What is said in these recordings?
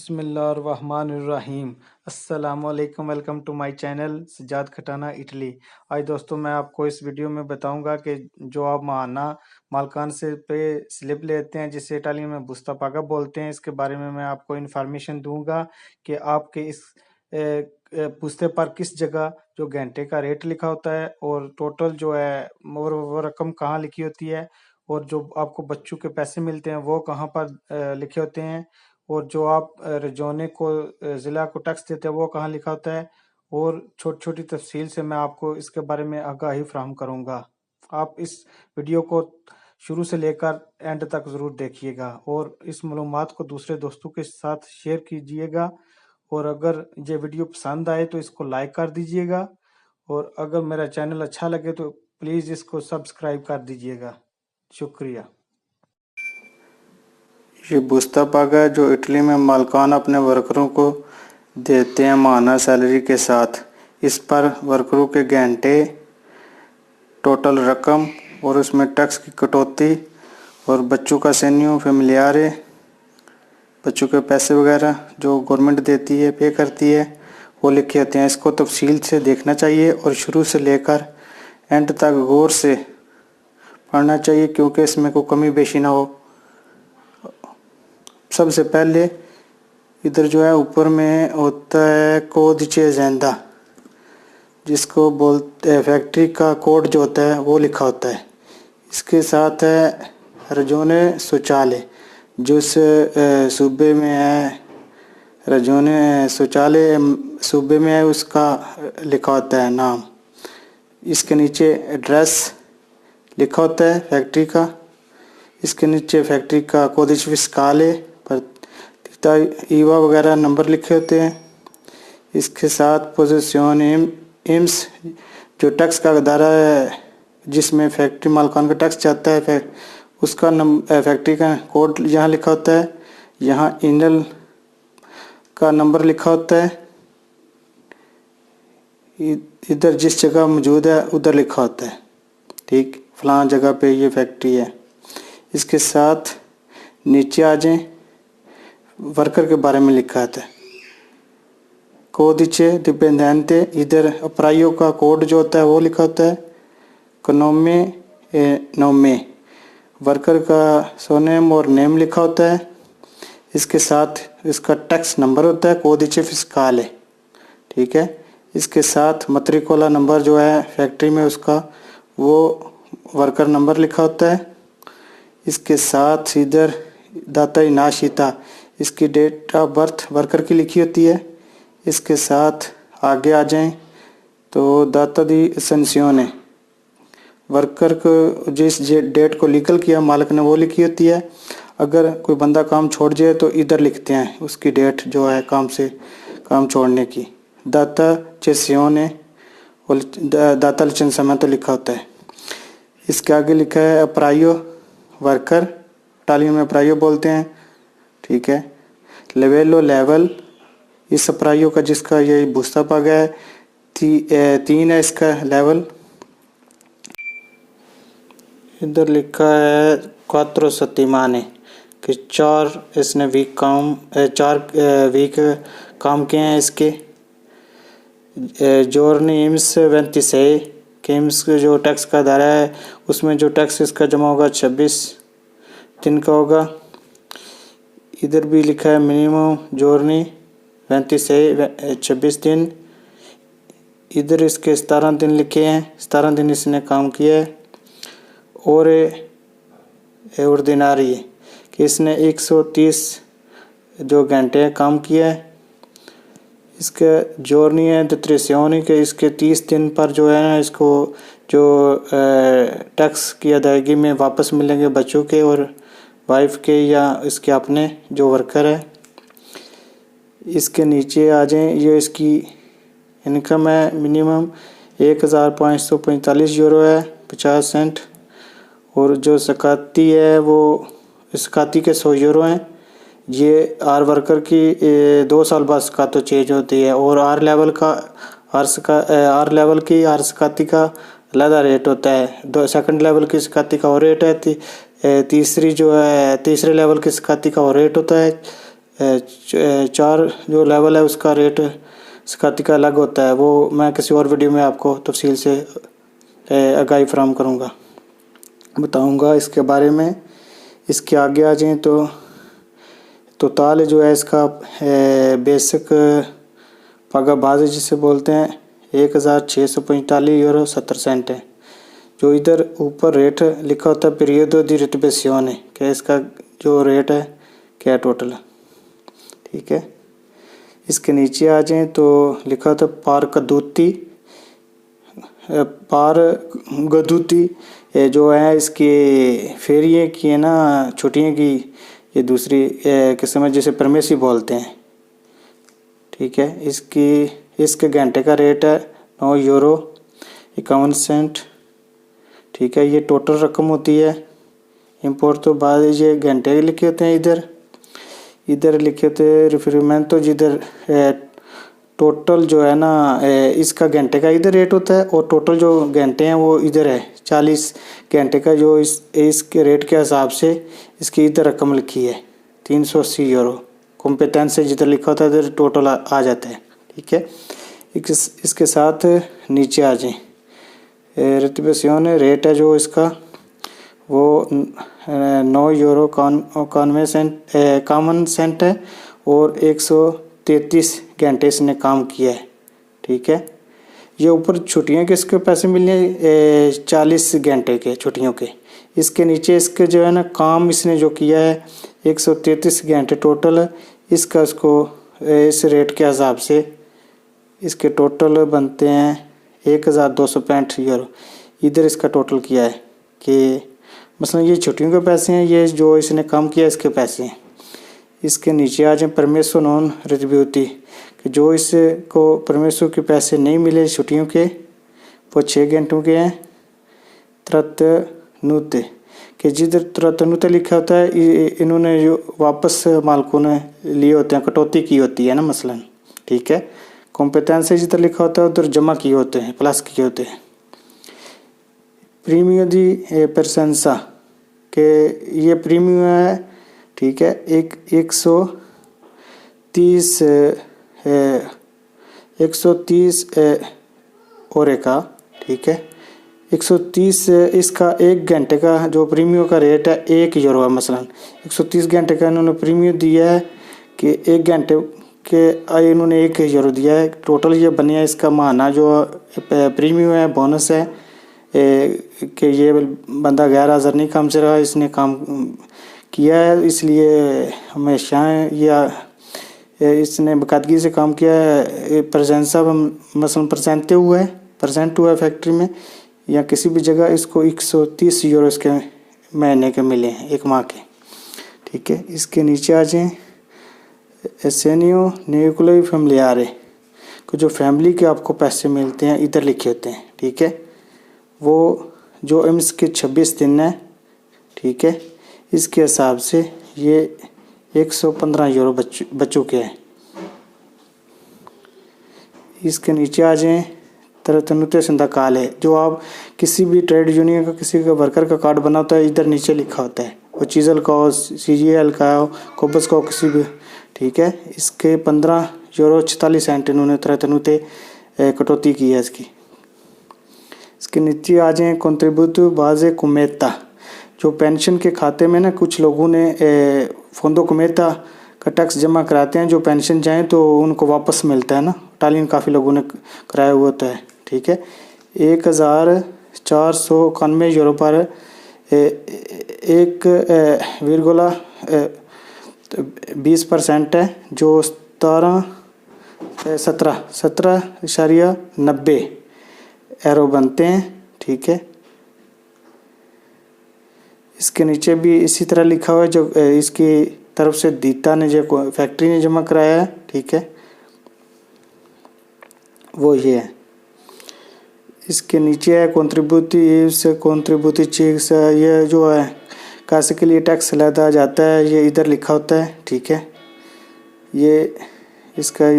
बिस्मिल्लाहिर्रहमानिर्रहीम। अस्सलामुअलैकुम। Welcome to my channel Sajjad Khatana Italy. आज दोस्तों मैं आपको इस वीडियो में बताऊंगा कि जो आप माहाना मालकान से पे स्लिप लेते हैं जिसे इटालियन में बुस्ता पागा बोलते हैं, इसके बारे में मैं आपको इन्फॉर्मेशन दूंगा कि आपके इस बुस्ते पर किस जगह जो घंटे का रेट लिखा होता है और टोटल जो है वो रकम कहाँ लिखी होती है, और जो आपको बच्चों के पैसे मिलते हैं वो कहाँ पर लिखे होते हैं, और जो आप रजोने को ज़िला को टैक्स देते हैं वो कहाँ लिखा होता है, और छोटी छोटी तफसील से मैं आपको इसके बारे में आगाही फराहम करूँगा। आप इस वीडियो को शुरू से लेकर एंड तक ज़रूर देखिएगा और इस मालूमात को दूसरे दोस्तों के साथ शेयर कीजिएगा, और अगर ये वीडियो पसंद आए तो इसको लाइक कर दीजिएगा, और अगर मेरा चैनल अच्छा लगे तो प्लीज़ इसको सब्सक्राइब कर दीजिएगा। शुक्रिया। ये बुस्ता पागा है जो इटली में मालिकान अपने वर्करों को देते हैं माहाना सैलरी के साथ। इस पर वर्करों के घंटे, टोटल रकम और उसमें टैक्स की कटौती और बच्चों का सेन्यू फेमिलियारे, बच्चों के पैसे वगैरह जो गवर्नमेंट देती है, पे करती है, वो लिखे होते हैं। इसको तफसील से देखना चाहिए और शुरू से लेकर एंड तक गौर से पढ़ना चाहिए क्योंकि इसमें कोई कमी बेशी ना हो। सबसे पहले इधर जो है ऊपर में होता है कोडिce एजेंडा, जिसको बोलते हैं फैक्ट्री का कोड जो होता है वो लिखा होता है। इसके साथ है रजोने शौचालय, जो इस सूबे में है, रजोने शौचालय सूबे में है, उसका लिखा होता है नाम। इसके नीचे एड्रेस लिखा होता है फैक्ट्री का। इसके नीचे फैक्ट्री का कोडिce फिस्काले पर ईवा वगैरह नंबर लिखे होते हैं। इसके साथ पोजीशन इम्स जो टैक्स का अदारा है जिसमें फैक्ट्री मालिकान का टैक्स जाता है, उसका फैक्ट्री का कोड यहाँ लिखा होता है। यहाँ इंजन का नंबर लिखा होता है। इधर जिस जगह मौजूद है उधर लिखा होता है, ठीक, फलां जगह पे ये फैक्ट्री है। इसके साथ नीचे आ जाएं, वर्कर के बारे में लिखा है कोडिce डिपेंडेंटे। इधर अपरायो का कोड जो होता है वो लिखा होता है। कनोमे नोमे वर्कर का सोनेम और नेम लिखा होता है। इसके साथ इसका टैक्स नंबर होता है कोडिce फिस्काले, ठीक है। इसके साथ मत्रिकोला नंबर जो है फैक्ट्री में उसका, वो वर्कर नंबर लिखा होता है। इसके साथ इधर दाता इनाशिता, इसकी डेट ऑफ बर्थ वर्कर की लिखी होती है। इसके साथ आगे आ जाएं तो दाता दी संसियोने, वर्कर को जिस डेट को लीगल किया मालिक ने वो लिखी होती है। अगर कोई बंदा काम छोड़ जाए तो इधर लिखते हैं उसकी डेट जो है काम छोड़ने की। दाता चेसियोने और दाता लिचेंसियामेंट तो लिखा होता है। इसके आगे लिखा है अपरायो वर्कर, इटालियन में अपरायो बोलते हैं, ठीक है। लेवेलो लेवल, इस अपरायो का जिसका ये बुस्ता पागा है 3 है इसका लेवल। इधर लिखा है 4 settimane कि 4 इसने वीक काम किए हैं इसके। जोर्नी इम्स 26 केम्स जो टैक्स का दायरा है उसमें जो टैक्स इसका जमा होगा 26 दिन का होगा। इधर भी लिखा है मिनिमम जोर्नी 26 दिन। इधर इसके 17 दिन लिखे हैं, 17 दिन इसने काम किया है। और ऑर्डिनरी कि इसने 130 जो घंटे काम किया है। इसका जोर्नी है डित्रेसियोनी के इसके 30 दिन पर जो है ना इसको जो टैक्स की अदायगी में वापस मिलेंगे बच्चों के और वाइफ के या इसके अपने जो वर्कर है। इसके नीचे आ जाएं, ये इसकी इनकम है मिनिमम 1545 यूरो है 50 सेंट, और जो सकाती है वो सकाती के 100 यूरो हैं। ये आर वर्कर की 2 साल बाद सकातो चेंज होती है, और आर लेवल की आर सकाती का अलग रेट होता है। सेकंड लेवल की सकाती का और रेट है। तीसरे लेवल की सकाती का और रेट होता है। 4 जो लेवल है उसका रेट स्काती का अलग होता है, वो मैं किसी और वीडियो में आपको तफसील से आगाही फराहम करूँगा, बताऊँगा इसके बारे में। इसके आगे आ जाएँ तो ताल जो है इसका बेसिक पागाबाज जिसे बोलते हैं 1645 यूरो 70 सेंट है। जो इधर ऊपर रेट लिखा होता है पीरियडो दी रिट्रिब्यूशियोने, क्या इसका जो रेट है क्या टोटल है, ठीक है। इसके नीचे आ जाएं तो लिखा होता है पार गदूती जो है इसकी फेरिए की है ना, छुट्टियों की ये दूसरी किस्म है जिसे परमेसी बोलते हैं, ठीक है। इसके घंटे का रेट है 9 यूरो 51 सेंट, ठीक है। ये टोटल रकम होती है। इंपोर्ट तो बाद ये घंटे लिखे होते हैं, इधर लिखे होते हैं रिफरमेंट, तो जिधर टोटल जो है ना इसका घंटे का इधर रेट होता है और टोटल जो घंटे हैं वो इधर है 40 घंटे का, जो इसके रेट के हिसाब से इसकी इधर रकम लिखी है 380 यूरो। कॉम्पिटेंस से जिधर लिखा होता है इधर टोटल आ जाता है, ठीक है। इसके साथ नीचे आ जाए रिट्रिब्यूशियोन रेट है जो इसका वो 9 यूरो 91 सेंट है और 133 घंटे इसने काम किया है, ठीक है। ये ऊपर छुट्टियों के इसके पैसे मिले 40 घंटे के छुट्टियों के। इसके नीचे इसके जो है ना काम इसने जो किया है 133 घंटे टोटल, इसका इसको इस रेट के हिसाब से इसके टोटल बनते हैं 1265 यूरो। इधर इसका टोटल किया है कि मसलन ये छुट्टियों के पैसे हैं, ये जो इसने काम किया इसके पैसे हैं। इसके नीचे आ जाए परमेसो नॉन रिट्रिब्यूटी कि जो इसको परमेसो के पैसे नहीं मिले छुट्टियों के वो 6 घंटों के हैं। त्रतनुते कि जिधर त्रतनुते लिखा होता है इन्होंने जो वापस मालिकों ने लिए होते हैं, कटौती की होती है ना मसलन, ठीक है। कॉम्पिटेंस से जिधर लिखा होता है उधर जमा किए होते हैं, प्लस किए होते हैं। प्रीमियो दी परसेंसा के ये प्रीमियो है, ठीक है। 130 और का, ठीक है। 130 इसका 1 घंटे का जो प्रीमियो का रेट है 1 यूरो है। मसलन 130 घंटे का इन्होंने प्रीमियो दिया है कि 1 घंटे के इन्होंने 1 यूरो दिया है। टोटल ये बनिया इसका माना जो प्रीमियो है, बोनस है कि ये बंदा गैर हाज़िर नहीं काम से रहा, इसने काम किया है, इसलिए हमेशा या इसने बाकायदगी से काम किया है। प्रजेंसा मसलन परसेंट हुआ है फैक्ट्री में या किसी भी जगह, इसको 130 यूरो इसके महीने के मिले हैं, 1 माह के, ठीक है। इसके नीचे आ जाएँ एसेनियो न्यूक्लियर फैमिलियारे को जो फैमिली के आपको पैसे मिलते हैं इधर लिखे होते हैं, ठीक है। वो जो एम्स के 26 दिन है, ठीक है, इसके हिसाब से ये 115 यूरो बच चुके हैं। इसके नीचे आ जाएँ तरतनुते संदाकाल है, जो आप किसी भी ट्रेड यूनियन का किसी का वर्कर का कार्ड बना होता है इधर नीचे लिखा होता है, वो चीज़ल का हो, CGL का हो, कोबस का हो, किसी भी, ठीक है। इसके 15 यूरो 46 सेंट इन्होंने तरतनुते कटौती की है इसकी। इसके नीचे आ जाएँ कॉन्ट्रीब्यूटिव बाज़े कुमेता, जो पेंशन के खाते में ना कुछ लोगों ने फोंदो कुमेता का टैक्स जमा कराते हैं, जो पेंशन जाए तो उनको वापस मिलता है ना। इटालियन काफ़ी लोगों ने कराया हुआ होता है, ठीक है। 1491 यूरो पर 1,20% है, जो 17.90 यूरो बनते हैं, ठीक है। इसके नीचे भी इसी तरह लिखा हुआ है, जो इसकी तरफ से दीता ने जो फैक्ट्री ने जमा कराया है, ठीक है, वो ये है। इसके नीचे है कॉन्ट्रीब्यूटिव्स, ये जो है कासे के लिए टैक्स लादा जाता है, ये इधर लिखा होता है, ठीक है। ये इसका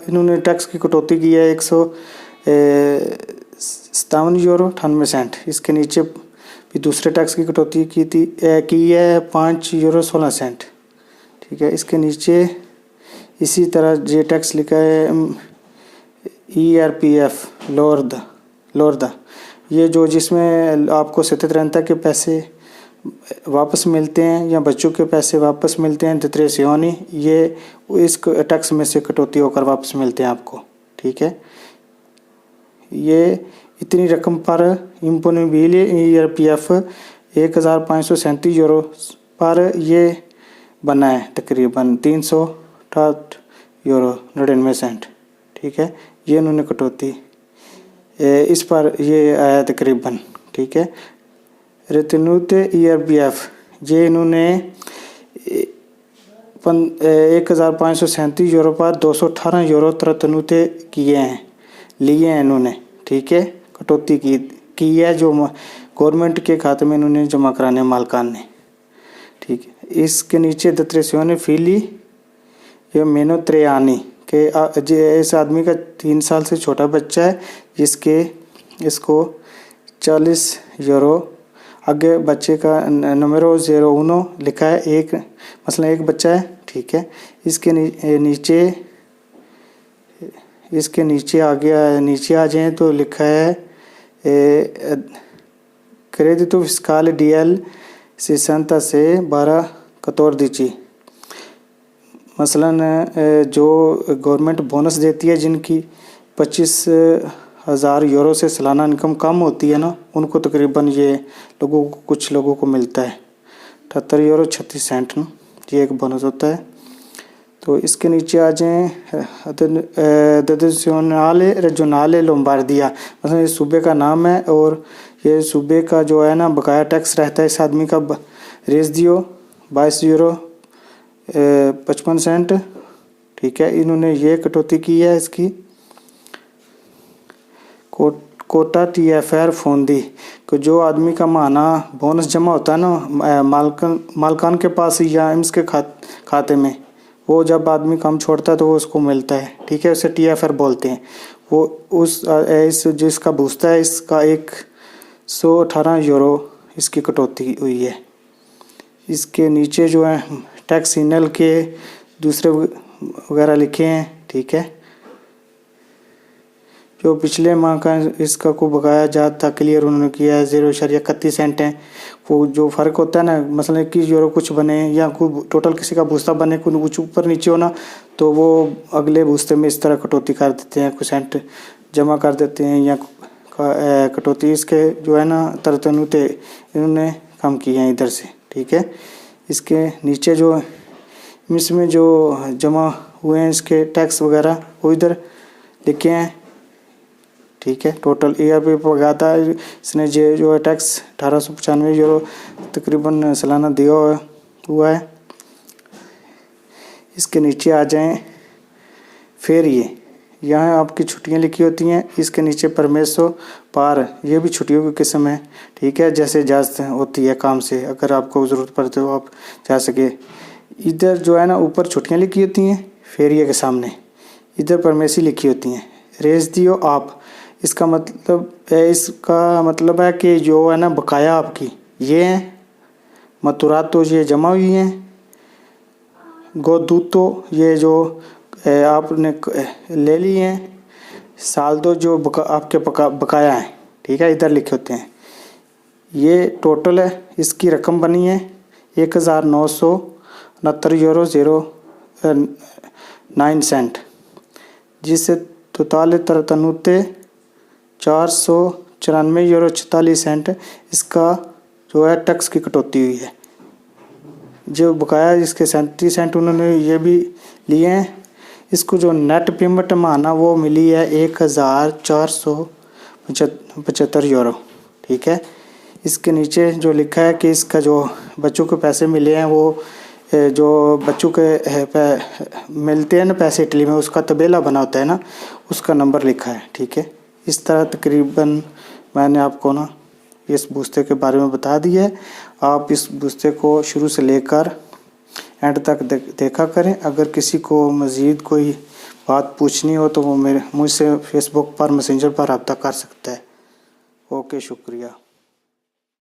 इन्होंने टैक्स की कटौती की है 157 यूरो 98 सेंट। इसके नीचे भी दूसरे टैक्स की कटौती की है 5 यूरो 16 सेंट, ठीक है। इसके नीचे इसी तरह जे टैक्स लिखा है ERPF लोरदा, ये जो जिसमें आपको सत्यनारायणता के पैसे वापस मिलते हैं या बच्चों के पैसे वापस मिलते हैं दित्रेसियोनी, ये इस टैक्स में से कटौती होकर वापस मिलते हैं आपको। ठीक है, ये इतनी रकम पर इम्पोनेबिले ERPF 1537 यूरो पर ये बना है, तकरीबन 368 यूरो 99 सेंट। ठीक है, ये इन्होंने कटौती इस पर ये आया तकरीबन। ठीक है, रेतनुते ERPF ये इन्होंने 1537 यूरो पर 218 यूरो तरतनुते किए हैं, लिए हैं इन्होंने। ठीक है, कटौती की है जो गवर्नमेंट के खाते में इन्होंने जमा कराने मालकान ने। ठीक है, इसके नीचे दत्रेसियोने फीली ये मेनो त्रेयानी के इस आदमी का 3 साल से छोटा बच्चा है इसको 40 यूरो, आगे बच्चे का नंबरो 01 लिखा है, एक बच्चा है। ठीक है, इसके नीचे आ जाएं तो लिखा है क्रेडितो फिस्काल DL 60 से 12 मसलन जो गवर्नमेंट बोनस देती है जिनकी 25,000 यूरो से सालाना इनकम कम होती है ना, उनको तकरीबन ये कुछ लोगों को मिलता है 78 यूरो 36 सेंट ना, ये एक बोनस होता है। तो इसके नीचे आ जाएं डिसिजनाले रेजियोनाले लोम्बार्दिया, मतलब ये सूबे का नाम है और ये सूबे का जो है ना बकाया टैक्स रहता है इस आदमी का रेज़ियो 22 यूरो 55 सेंट। ठीक है, इन्होंने ये कटौती की है इसकी। कोटा TFR फोंदी को जो आदमी का माना बोनस जमा होता है ना मालकान के पास या एम्स के खाते में, वो जब आदमी काम छोड़ता है तो वो उसको मिलता है। ठीक है, उसे TFR बोलते हैं। वो इस जिसका भूसता है इसका 118 यूरो इसकी कटौती हुई है। इसके नीचे जो है टैक्स इनल के दूसरे वगैरह लिखे हैं। ठीक है, जो पिछले माह का इसका को बकाया जाता क्लियर उन्होंने किया है 0.31 सेंट है। वो जो फ़र्क होता है ना, मसलन 21 यूरो कुछ बने या कोई टोटल किसी का भूसा बने कुछ ऊपर नीचे होना, तो वो अगले भूसे में इस तरह कटौती कर देते हैं, कुछ सेंट जमा कर देते हैं या कटौती इसके जो है ना तरतनुते इन्होंने कम किए हैं इधर से। ठीक है, इसके नीचे जो इसमें जो जमा हुए हैं इसके टैक्स वगैरह वो इधर लिखे हैं। ठीक है, टोटल ERPF पगाता है इसने जो है टैक्स 1895 यूरो तकरीबन सालाना दिया हुआ है। इसके नीचे आ जाएं, फिर यहाँ आपकी छुट्टियाँ लिखी होती हैं। इसके नीचे परमेसो पार, ये भी छुट्टियों की किस्म है। ठीक है, जैसे इजाज़त होती है काम से, अगर आपको ज़रूरत पड़ती हो आप जा सके। इधर जो है ना ऊपर छुट्टियाँ लिखी होती हैं, फेरिए के सामने इधर परमेसी लिखी होती हैं। रेज दियो आप, इसका मतलब है कि जो है ना बकाया आपकी ये है, मतुरात तो ये जमा हुई हैं, गोदूत तो ये जो आपने ले ली हैं, साल दो जो आपके बकाया है। ठीक है, इधर लिखे होते हैं। ये टोटल है, इसकी रकम बनी है 1969 यूरो 09 सेंट, जिससे तोताल तरतनुते 494 यूरो 46 सेंट इसका जो है टैक्स की कटौती हुई है। जो बकाया इसके 37 सेंट उन्होंने ये भी लिए हैं। इसको जो नेट पेमेंट माना वो मिली है 1475 यूरो। ठीक है, इसके नीचे जो लिखा है कि इसका जो बच्चों को पैसे मिले हैं वो जो बच्चों के मिलते हैं ना पैसे इटली में, उसका तबेला बना होता है ना, उसका नंबर लिखा है। ठीक है, इस तरह तकरीबन मैंने आपको ना इस बूस्ते के बारे में बता दिया है। आप इस बूस्ते को शुरू से लेकर एंड तक देखा करें। अगर किसी को मज़ीद कोई बात पूछनी हो तो वो मुझसे फेसबुक पर मैसेंजर पर रब्ता कर सकता है। ओके, शुक्रिया।